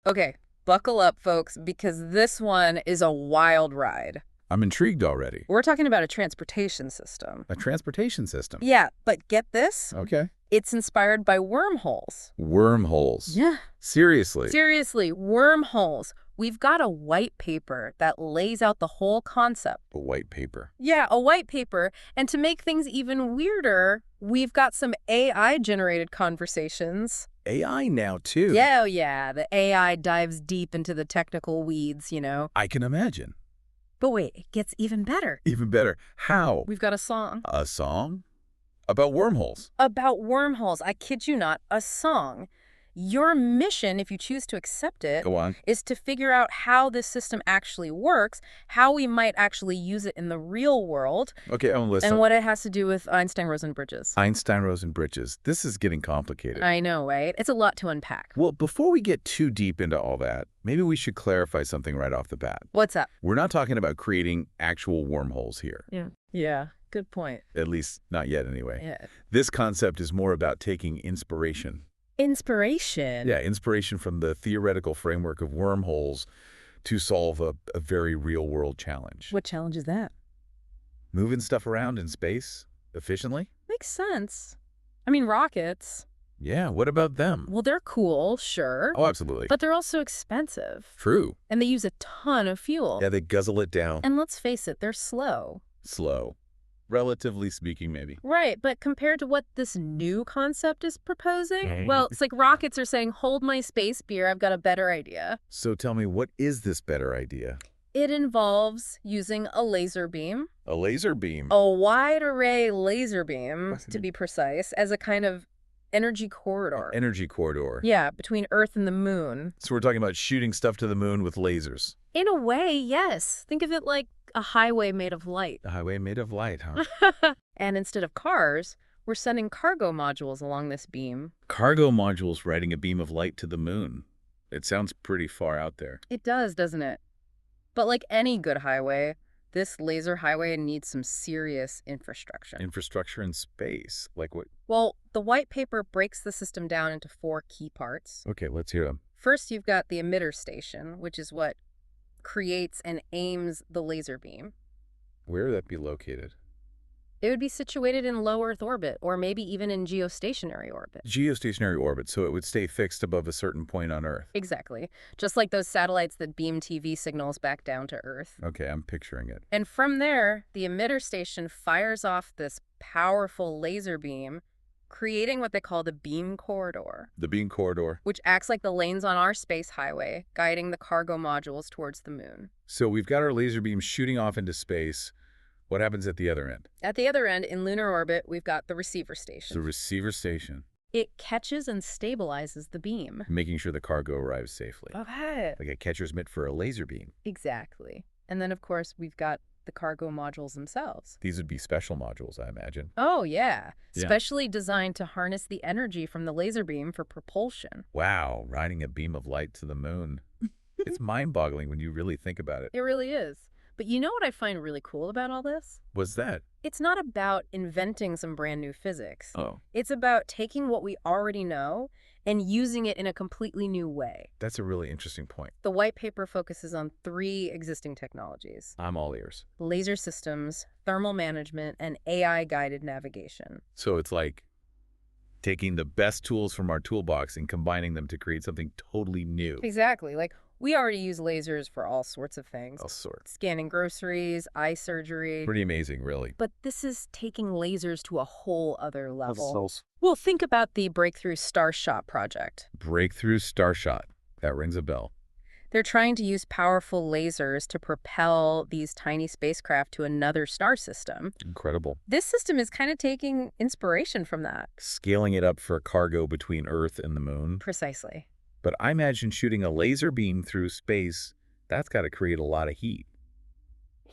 Okay, buckle up, folks, because this one is a wild ride. I'm intrigued already. We're talking about a transportation system. A transportation system. Yeah, but get this? Okay. It's inspired by wormholes. Wormholes. Yeah. Seriously. Seriously, wormholes. We've got a white paper that lays out the whole concept. A white paper. Yeah, a white paper. And to make things even weirder, we've got some AI-generated conversations. AI now, too. Yeah, oh yeah, the AI dives deep into the technical weeds, you know. I can imagine. But wait, it gets even better. Even better. How? We've got a song. A song? About wormholes. About wormholes. I kid you not, a song. Your mission, if you choose to accept it, Go on. is to figure out how this system actually works, how we might actually use it in the real world, Okay, I'm listening. and what it has to do with Einstein-Rosen bridges. Einstein-Rosen bridges. This is getting complicated. I know, right? It's a lot to unpack. Well, before we get too deep into all that, maybe we should clarify something right off the bat. What's up? We're not talking about creating actual wormholes here. Yeah, good point. At least, not yet anyway. Yeah. This concept is more about taking inspiration. Inspiration. Yeah, inspiration from the theoretical framework of wormholes to solve a very real-world challenge. What challenge is that? Moving stuff around in space efficiently? Makes sense. I mean, rockets. Yeah, what about them? Well, they're cool, sure. Oh, absolutely. But they're also expensive. True. And they use a ton of fuel. Yeah, they guzzle it down. And let's face it, they're slow. Slow. Relatively speaking, maybe. Right, but compared to what this new concept is proposing, well, it's like rockets are saying, hold my space beer, I've got a better idea. So tell me, what is this better idea? It involves using a laser beam, A laser beam. a wide array laser beam, to be precise, as a kind of energy corridor. Energy corridor. Yeah, between Earth and the moon. So we're talking about shooting stuff to the moon with lasers. In a way, yes. Think of it like a highway made of light. A highway made of light, huh? And instead of cars, we're sending cargo modules along this beam. Cargo modules riding a beam of light to the moon. It sounds pretty far out there. It does, doesn't it? But like any good highway, this laser highway needs some serious infrastructure. Infrastructure in space. Like what? Well, the white paper breaks the system down into 4 key parts. Okay, let's hear them. First, you've got the emitter station, which is what creates and aims the laser beam. Where would that be located? It would be situated in low Earth orbit, or maybe even in geostationary orbit. Geostationary orbit, so it would stay fixed above a certain point on Earth. Exactly. Just like those satellites that beam TV signals back down to Earth. Okay, I'm picturing it. And from there, the emitter station fires off this powerful laser beam, creating what they call the beam corridor. The beam corridor. Which acts like the lanes on our space highway, guiding the cargo modules towards the moon. So we've got our laser beam shooting off into space. What happens at the other end? At the other end, in lunar orbit, we've got the receiver station. The receiver station. It catches and stabilizes the beam. Making sure the cargo arrives safely. Okay. Like a catcher's mitt for a laser beam. Exactly. And then, of course, we've got the cargo modules themselves. These would be special modules, I imagine. Oh, yeah. Yeah. Specially designed to harness the energy from the laser beam for propulsion. Wow, riding a beam of light to the moon. It's mind-boggling when you really think about it. It really is. But you know what I find really cool about all this? What's that? It's not about inventing some brand new physics. Oh, It's about taking what we already know and using it in a completely new way. that's a really interesting point. The white paper focuses on 3 existing technologies: I'm all ears. laser systems, thermal management, and AI-guided navigation. So it's like taking the best tools from our toolbox and combining them to create something totally new. Exactly. Like, we already use lasers for all sorts of things. All sorts. Scanning groceries, eye surgery. Pretty amazing, really. But this is taking lasers to a whole other level. Well, think about the Breakthrough Starshot project. Breakthrough Starshot. That rings a bell. They're trying to use powerful lasers to propel these tiny spacecraft to another star system. Incredible. This system is kind of taking inspiration from that. Scaling it up for cargo between Earth and the moon. Precisely. But I imagine shooting a laser beam through space, that's got to create a lot of heat.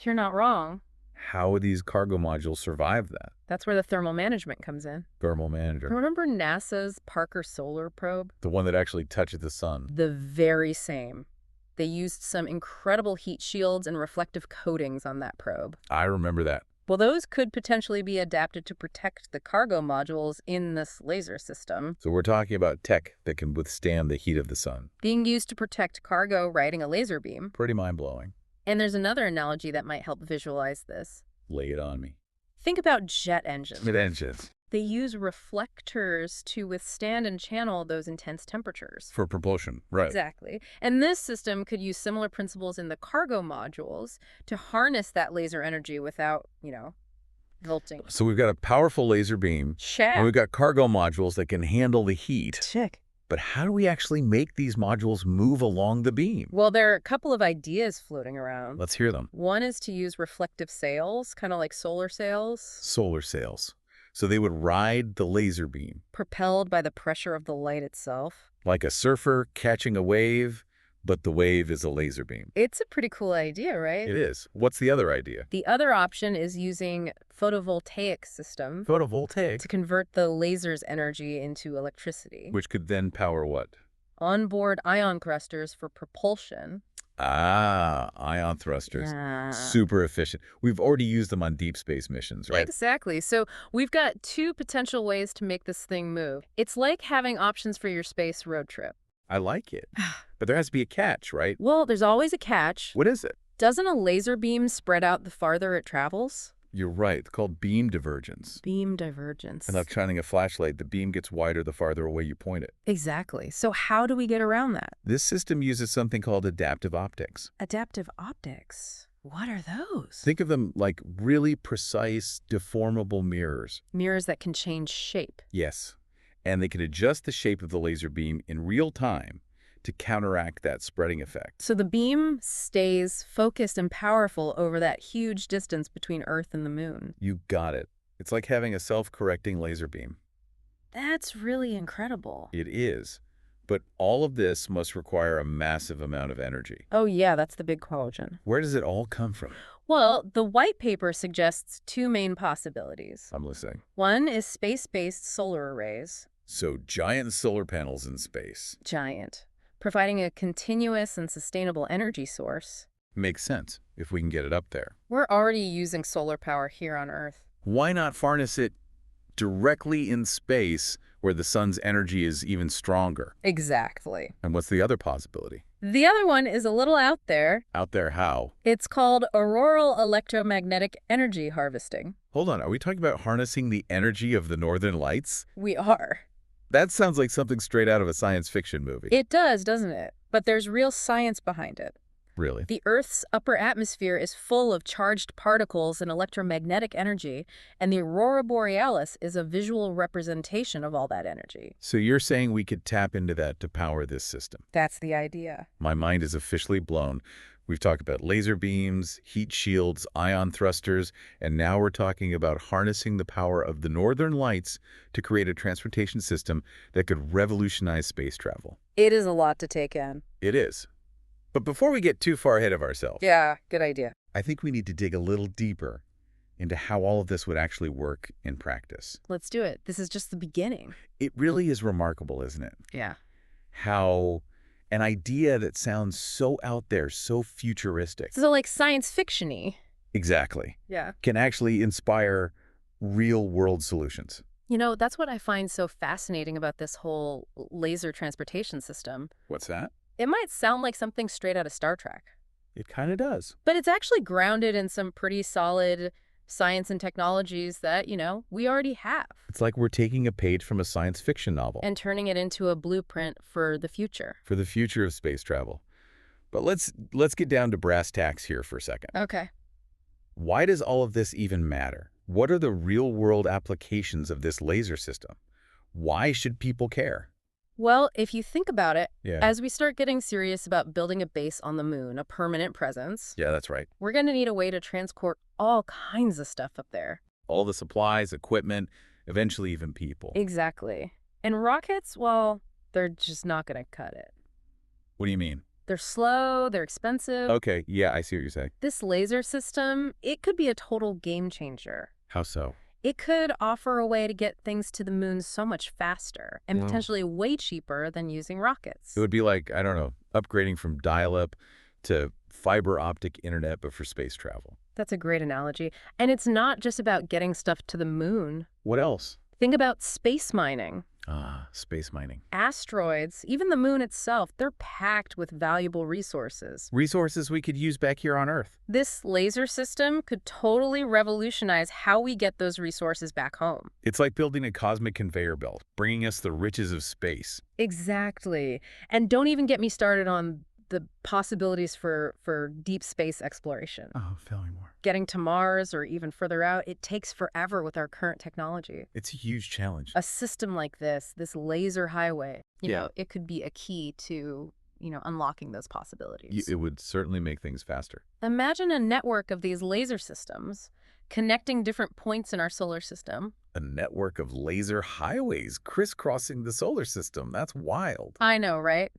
You're not wrong. How would these cargo modules survive that? That's where the thermal management comes in. Thermal manager. Remember NASA's Parker Solar Probe? The one that actually touches the sun. The very same. They used some incredible heat shields and reflective coatings on that probe. I remember that. Well, those could potentially be adapted to protect the cargo modules in this laser system, So we're talking about tech that can withstand the heat of the sun. being used to protect cargo riding a laser beam. Pretty mind-blowing. And there's another analogy that might help visualize this. Lay it on me. Think about jet engines. Mid-engines. They use reflectors to withstand and channel those intense temperatures. For propulsion, right. Exactly. And this system could use similar principles in the cargo modules to harness that laser energy without, melting. So we've got a powerful laser beam, Check. and we've got cargo modules that can handle the heat. Check. But how do we actually make these modules move along the beam? Well, there are a couple of ideas floating around. Let's hear them. One is to use reflective sails, kind of like solar sails, Solar sails. So they would ride the laser beam. propelled by the pressure of the light itself. Like a surfer catching a wave, but the wave is a laser beam. It's a pretty cool idea, right? It is. What's the other idea? The other option is using photovoltaic system Photovoltaic. to convert the laser's energy into electricity. Which could then power what? Onboard ion thrusters for propulsion. Ah, ion thrusters. Yeah. Super efficient. We've already used them on deep space missions, right? Exactly. So we've got two potential ways to make this thing move. It's like having options for your space road trip. I like it. But there has to be a catch, right? Well, there's always a catch. What is it? Doesn't a laser beam spread out the farther it travels? You're right. It's called beam divergence. Beam divergence. And like shining a flashlight, the beam gets wider the farther away you point it. Exactly. So how do we get around that? This system uses something called adaptive optics. Adaptive optics. What are those? Think of them like really precise, deformable mirrors. Mirrors that can change shape. Yes. And they can adjust the shape of the laser beam in real time to counteract that spreading effect. So the beam stays focused and powerful over that huge distance between Earth and the moon. You got it. It's like having a self-correcting laser beam. That's really incredible. It is. But all of this must require a massive amount of energy. Oh yeah, that's the big question. Where does it all come from? Well, the white paper suggests two main possibilities. I'm listening. One is space-based solar arrays. So giant solar panels in space. Giant. Providing a continuous and sustainable energy source. Makes sense if we can get it up there. We're already using solar power here on Earth. Why not harness it directly in space where the sun's energy is even stronger? Exactly. And what's the other possibility? The other one is a little out there. Out there how? It's called auroral electromagnetic energy harvesting. Hold on, are we talking about harnessing the energy of the northern lights? We are. That sounds like something straight out of a science fiction movie. It does, doesn't it? But there's real science behind it. Really? The Earth's upper atmosphere is full of charged particles and electromagnetic energy, and the aurora borealis is a visual representation of all that energy. So you're saying we could tap into that to power this system? That's the idea. My mind is officially blown. We've talked about laser beams, heat shields, ion thrusters, and now we're talking about harnessing the power of the northern lights to create a transportation system that could revolutionize space travel. It is a lot to take in. It is. But before we get too far ahead of ourselves, Yeah, good idea. I think we need to dig a little deeper into how all of this would actually work in practice. Let's do it. This is just the beginning. It really is remarkable, isn't it? Yeah. How an idea that sounds so out there, so futuristic, So like science fiction-y. exactly, Yeah. can actually inspire real-world solutions. That's what I find so fascinating about this whole laser transportation system. What's that? It might sound like something straight out of Star Trek, It kind of does. but it's actually grounded in some pretty solid science and technologies that, we already have, It's like we're taking a page from a science fiction novel and turning it into a blueprint for the future. for the future of space travel. But let's get down to brass tacks here for a second. Okay. Why does all of this even matter? What are the real-world applications of this laser system? Why should people care? Well, if you think about it, Yeah. as we start getting serious about building a base on the moon, a permanent presence, Yeah, that's right. we're going to need a way to transport all kinds of stuff up there. All the supplies, equipment, eventually even people. Exactly. And rockets, well, they're just not going to cut it. What do you mean? They're slow, they're expensive. Okay, yeah, I see what you're saying. This laser system, it could be a total game changer. How so? It could offer a way to get things to the moon so much faster and Wow. potentially way cheaper than using rockets. It would be like, I don't know, upgrading from dial-up to fiber optic internet, but for space travel. That's a great analogy. And it's not just about getting stuff to the moon. What else? Think about space mining. Ah, space mining. Asteroids, even the moon itself, they're packed with valuable resources. Resources we could use back here on Earth. This laser system could totally revolutionize how we get those resources back home. It's like building a cosmic conveyor belt, bringing us the riches of space. Exactly. And don't even get me started on the possibilities for deep space exploration. Oh, tell me more. Getting to Mars or even further out, it takes forever with our current technology. It's a huge challenge. A system like this laser highway, you Yeah. know, it could be a key to, unlocking those possibilities. It would certainly make things faster. Imagine a network of these laser systems connecting different points in our solar system. A network of laser highways crisscrossing the solar system. That's wild. I know, right?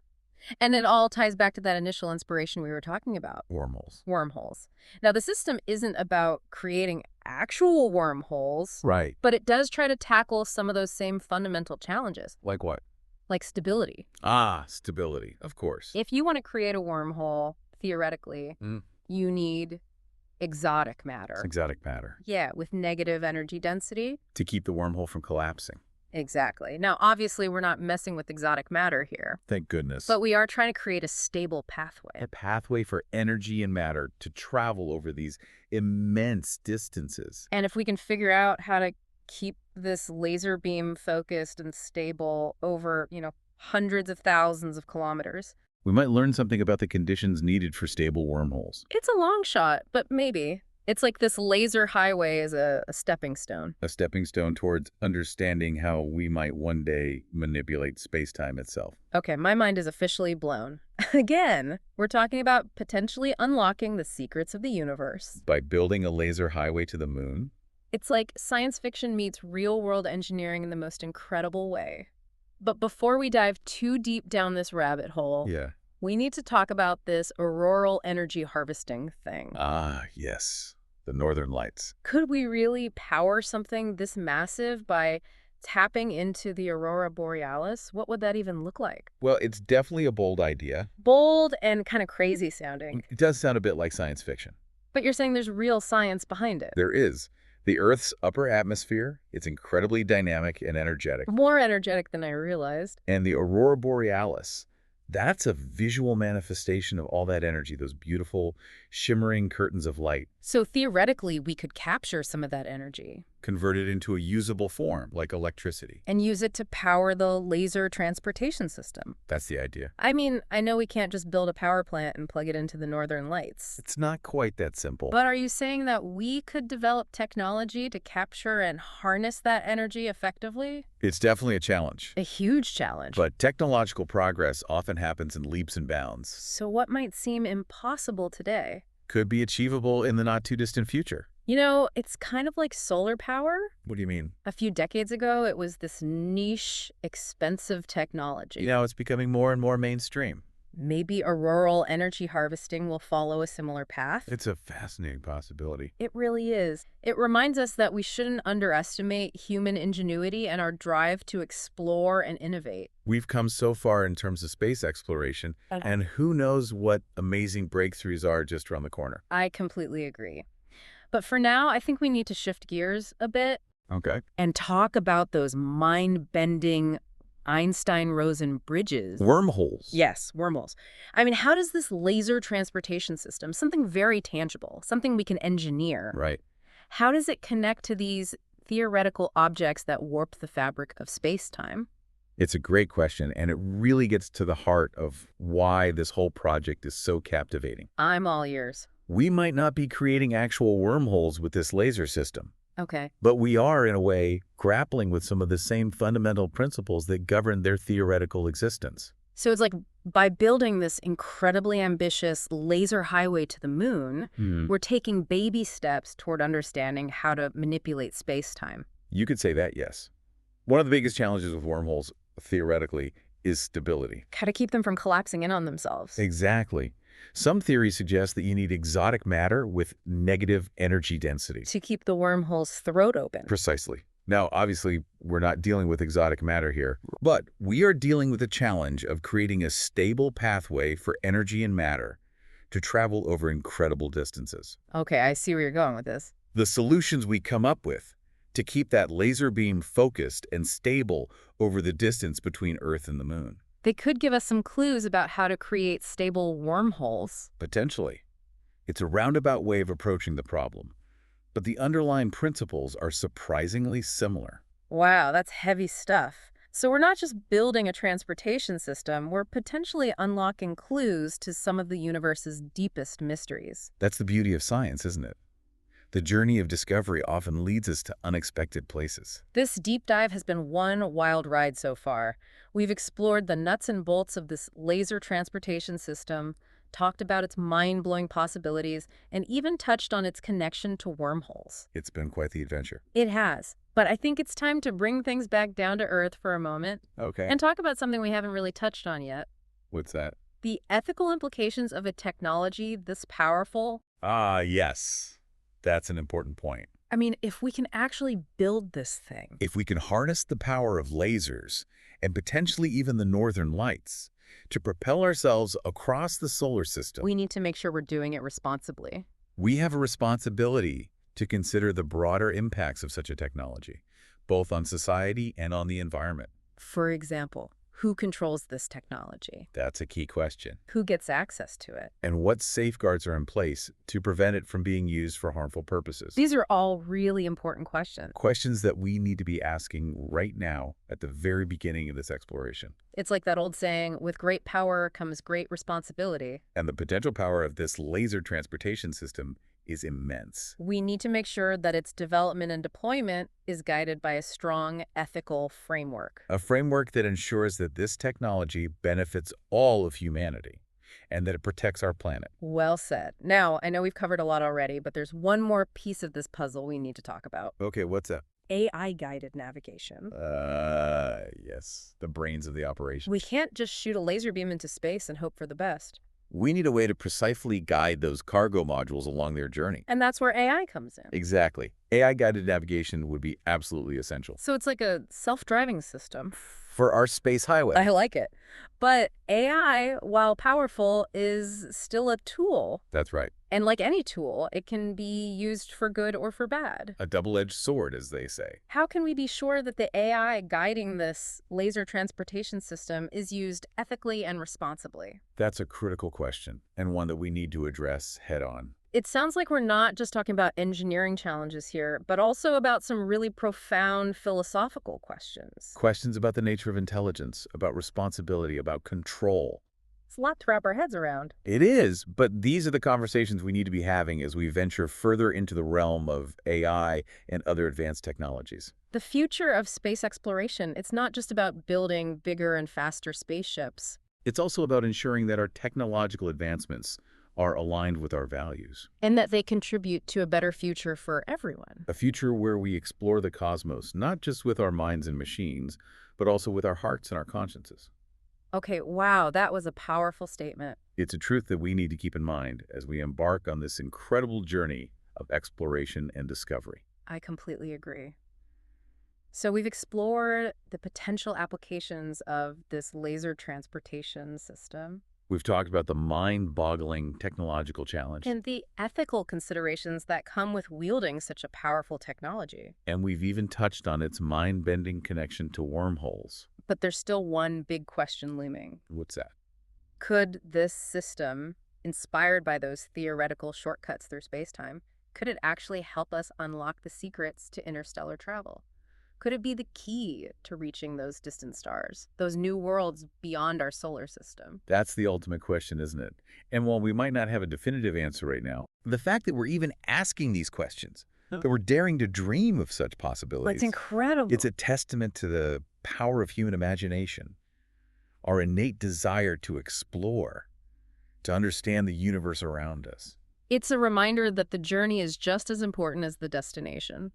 And it all ties back to that initial inspiration we were talking about. Wormholes. Wormholes. Now, the system isn't about creating actual wormholes, Right. but it does try to tackle some of those same fundamental challenges, Like what? like stability. Ah, stability. Of course. If you want to create a wormhole, theoretically, Mm. you need exotic matter. It's exotic matter. Yeah, with negative energy density. To keep the wormhole from collapsing. Exactly. Now, obviously, we're not messing with exotic matter here, Thank goodness. but we are trying to create a stable pathway. a pathway for energy and matter to travel over these immense distances. And if we can figure out how to keep this laser beam focused and stable over, hundreds of thousands of kilometers, We might learn something about the conditions needed for stable wormholes. it's a long shot, but maybe. It's like this laser highway is a stepping stone. A stepping stone towards understanding how we might one day manipulate space-time itself. Okay, my mind is officially blown. Again, we're talking about potentially unlocking the secrets of the universe. By building a laser highway to the moon? It's like science fiction meets real-world engineering in the most incredible way. But before we dive too deep down this rabbit hole, Yeah. we need to talk about this auroral energy harvesting thing. Ah, yes. The Northern Lights. Could we really power something this massive by tapping into the aurora borealis? What would that even look like? Well, it's definitely a bold idea. Bold and kind of crazy sounding. It does sound a bit like science fiction. But you're saying there's real science behind it. There is. The Earth's upper atmosphere, it's incredibly dynamic and energetic. More energetic than I realized. And the aurora borealis, that's a visual manifestation of all that energy, those beautiful, shimmering curtains of light, So theoretically, we could capture some of that energy converted into a usable form, like electricity. and use it to power the laser transportation system. That's the idea. I mean, I know we can't just build a power plant and plug it into the northern lights. It's not quite that simple. But are you saying that we could develop technology to capture and harness that energy effectively? It's definitely a challenge. A huge challenge. But technological progress often happens in leaps and bounds. So what might seem impossible today? Could be achievable in the not-too-distant future. You know, it's kind of like solar power. What do you mean? A few decades ago, it was this niche, expensive technology. You know, it's becoming more and more mainstream. Maybe auroral energy harvesting will follow a similar path. It's a fascinating possibility. It really is. It reminds us that we shouldn't underestimate human ingenuity and our drive to explore and innovate. We've come so far in terms of space exploration, and who knows what amazing breakthroughs are just around the corner. I completely agree. But for now, I think we need to shift gears a bit Okay. and talk about those mind-bending Einstein-Rosen bridges. Wormholes. Yes, wormholes. I mean, how does this laser transportation system, something very tangible, something we can engineer, Right. how does it connect to these theoretical objects that warp the fabric of space-time? It's a great question, and it really gets to the heart of why this whole project is so captivating. I'm all ears. We might not be creating actual wormholes with this laser system, Okay. but we are, in a way, grappling with some of the same fundamental principles that govern their theoretical existence. So it's like by building this incredibly ambitious laser highway to the moon, we're taking baby steps toward understanding how to manipulate space-time. You could say that, yes. One of the biggest challenges with wormholes, theoretically, is stability. How to keep them from collapsing in on themselves. Exactly. Some theories suggest that you need exotic matter with negative energy density. To keep the wormhole's throat open. Precisely. Now, obviously, we're not dealing with exotic matter here, but we are dealing with the challenge of creating a stable pathway for energy and matter to travel over incredible distances. Okay, I see where you're going with this. The solutions we come up with to keep that laser beam focused and stable over the distance between Earth and the Moon. They could give us some clues about how to create stable wormholes. Potentially. It's a roundabout way of approaching the problem, but the underlying principles are surprisingly similar. Wow, that's heavy stuff. So we're not just building a transportation system, we're potentially unlocking clues to some of the universe's deepest mysteries. That's the beauty of science, isn't it? The journey of discovery often leads us to unexpected places. This deep dive has been one wild ride so far. We've explored the nuts and bolts of this laser transportation system, talked about its mind-blowing possibilities, and even touched on its connection to wormholes. It's been quite the adventure. It has. But I think it's time to bring things back down to earth for a moment Okay. and talk about something we haven't really touched on yet. What's that? The ethical implications of a technology this powerful. Ah, yes. That's an important point. I mean, if we can actually build this thing. If we can harness the power of lasers and potentially even the northern lights to propel ourselves across the solar system, We need to make sure we're doing it responsibly. we have a responsibility to consider the broader impacts of such a technology, both on society and on the environment. For example, who controls this technology? That's a key question. Who gets access to it? And what safeguards are in place to prevent it from being used for harmful purposes? These are all really important questions. Questions that we need to be asking right now at the very beginning of this exploration. It's like that old saying, with great power comes great responsibility. And the potential power of this laser transportation system is immense. We need to make sure that its development and deployment is guided by a strong ethical framework. A framework that ensures that this technology benefits all of humanity and that it protects our planet. Well said. Now, I know we've covered a lot already, but there's one more piece of this puzzle we need to talk about. Okay, what's that? AI-guided navigation. Yes, the brains of the operation. We can't just shoot a laser beam into space and hope for the best. We need a way to precisely guide those cargo modules along their journey. And that's where AI comes in. Exactly. AI-guided navigation would be absolutely essential. So it's like a self-driving system. For our space highway. I like it. But AI, while powerful, is still a tool. That's right. And like any tool, it can be used for good or for bad. A double-edged sword, as they say. How can we be sure that the AI guiding this laser transportation system is used ethically and responsibly? That's a critical question, and one that we need to address head-on. It sounds like we're not just talking about engineering challenges here, but also about some really profound philosophical questions. Questions about the nature of intelligence, about responsibility, about control. It's a lot to wrap our heads around. It is, but these are the conversations we need to be having as we venture further into the realm of AI and other advanced technologies. The future of space exploration, it's not just about building bigger and faster spaceships. It's also about ensuring that our technological advancements are aligned with our values. And that they contribute to a better future for everyone. A future where we explore the cosmos, not just with our minds and machines, but also with our hearts and our consciences. Okay, wow, that was a powerful statement. It's a truth that we need to keep in mind as we embark on this incredible journey of exploration and discovery. I completely agree. So we've explored the potential applications of this laser transportation system We've talked about the mind-boggling technological challenge, and the ethical considerations that come with wielding such a powerful technology. and we've even touched on its mind-bending connection to wormholes. But there's still one big question looming. What's that? Could this system, inspired by those theoretical shortcuts through spacetime, could it actually help us unlock the secrets to interstellar travel? Could it be the key to reaching those distant stars, those new worlds beyond our solar system? That's the ultimate question, isn't it? And while we might not have a definitive answer right now, the fact that we're even asking these questions, that we're daring to dream of such possibilities, It's incredible. it's a testament to the power of human imagination, our innate desire to explore, to understand the universe around us. It's a reminder that the journey is just as important as the destination.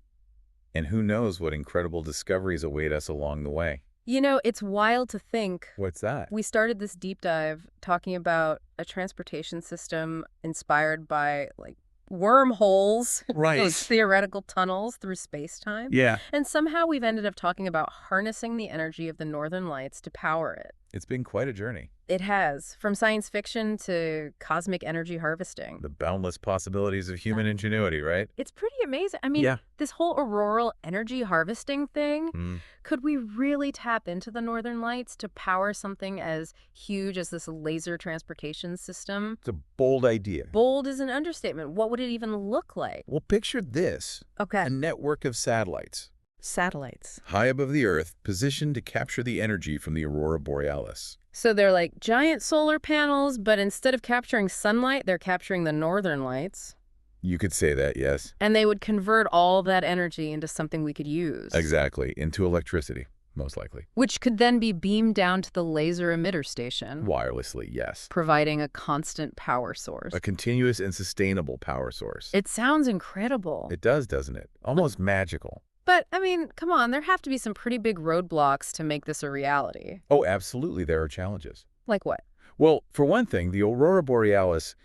And who knows what incredible discoveries await us along the way. You know, it's wild to think. What's that? We started this deep dive talking about a transportation system inspired by, like, wormholes, those theoretical tunnels through space-time. Yeah. And somehow we've ended up talking about harnessing the energy of the northern lights to power it. It's been quite a journey. It has, from science fiction to cosmic energy harvesting. The boundless possibilities of human ingenuity, right? It's pretty amazing. I mean, Yeah. this whole auroral energy harvesting thing, Mm. could we really tap into the northern lights to power something as huge as this laser transportation system? It's a bold idea. Bold is an understatement. What would it even look like? Well, picture this. Okay. A network of satellites, Satellites. high above the Earth, positioned to capture the energy from the aurora borealis. So they're like giant solar panels, but instead of capturing sunlight, they're capturing the northern lights. You could say that, yes. And they would convert all that energy into something we could use. Exactly. Into electricity, most likely. Which could then be beamed down to the laser emitter station, Wirelessly, yes. providing a constant power source. A continuous and sustainable power source. It sounds incredible. It does, doesn't it? Almost magical. But, I mean, come on, there have to be some pretty big roadblocks to make this a reality. Oh, absolutely, there are challenges. Like what? Well, for one thing, the aurora borealis,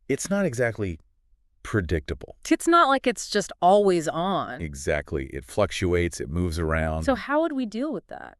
it's not exactly predictable. It's not like it's just always on. Exactly. It fluctuates, it moves around. So how would we deal with that?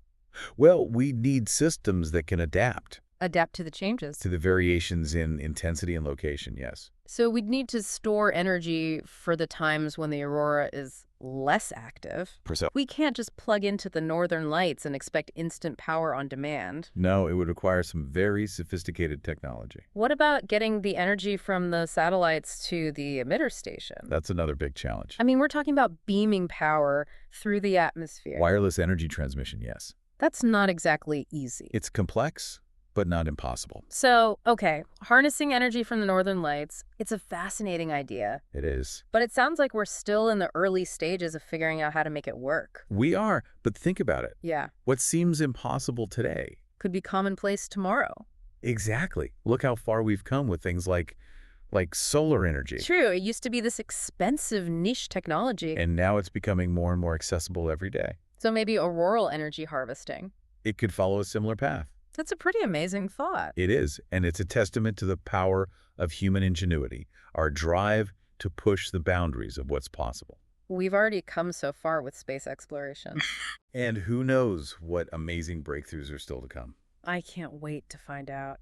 Well, we need systems that can adapt Adapt to the changes. to the variations in intensity and location, yes. So we'd need to store energy for the times when the aurora is less active. We can't just plug into the northern lights and expect instant power on demand. No, it would require some very sophisticated technology. What about getting the energy from the satellites to the emitter station? That's another big challenge. I mean, we're talking about beaming power through the atmosphere. Wireless energy transmission, yes. That's not exactly easy. It's complex, but not impossible. So, okay, harnessing energy from the northern lights, it's a fascinating idea. It is. But it sounds like we're still in the early stages of figuring out how to make it work. We are, but think about it. Yeah, What seems impossible today? could be commonplace tomorrow. Exactly. Look how far we've come with things like solar energy. True, it used to be this expensive niche technology. And now it's becoming more and more accessible every day. So maybe auroral energy harvesting. It could follow a similar path. That's a pretty amazing thought. It is, and it's a testament to the power of human ingenuity, our drive to push the boundaries of what's possible. We've already come so far with space exploration. And who knows what amazing breakthroughs are still to come. I can't wait to find out.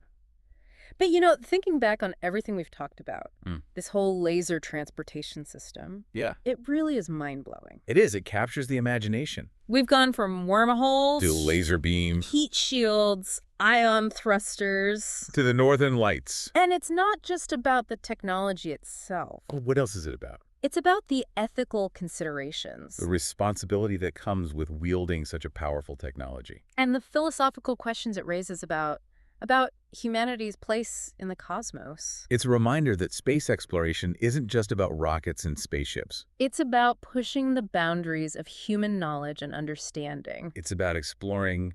But you know, thinking back on everything we've talked about, this whole laser transportation system, Yeah. it really is mind-blowing. It is. It captures the imagination. We've gone from wormholes, To laser beams, heat shields, ion thrusters. to the northern lights. And it's not just about the technology itself. Oh, what else is it about? It's about the ethical considerations The responsibility that comes with wielding such a powerful technology. and the philosophical questions it raises about humanity's place in the cosmos. It's a reminder that space exploration isn't just about rockets and spaceships. It's about pushing the boundaries of human knowledge and understanding, It's about exploring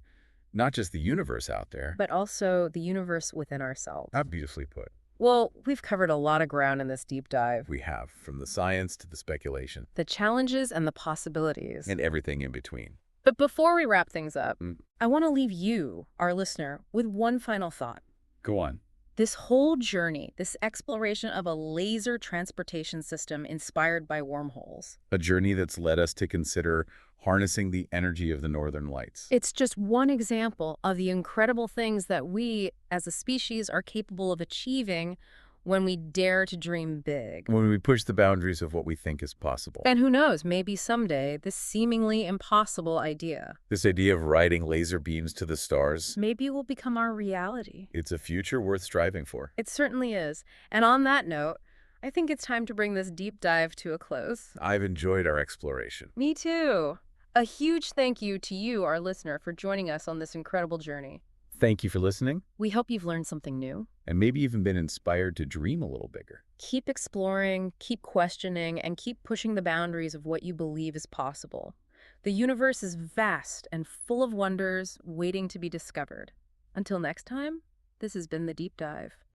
not just the universe out there. but also the universe within ourselves. How beautifully put. Well, we've covered a lot of ground in this deep dive. We have, from the science to the speculation, The challenges and the possibilities. and everything in between. But before we wrap things up, Mm. I want to leave you, our listener, with one final thought. Go on. This whole journey, this exploration of a laser transportation system inspired by wormholes, A journey that's led us to consider harnessing the energy of the northern lights. it's just one example of the incredible things that we, as a species, are capable of achieving when we dare to dream big. When we push the boundaries of what we think is possible. And who knows, maybe someday this seemingly impossible idea, This idea of riding laser beams to the stars, maybe will become our reality. it's a future worth striving for. It certainly is. And on that note, I think it's time to bring this deep dive to a close. I've enjoyed our exploration. Me too. A huge thank you to you, our listener, for joining us on this incredible journey. Thank you for listening, We hope you've learned something new. and maybe even been inspired to dream a little bigger. Keep exploring, keep questioning, and keep pushing the boundaries of what you believe is possible. The universe is vast and full of wonders waiting to be discovered. Until next time, this has been The Deep Dive.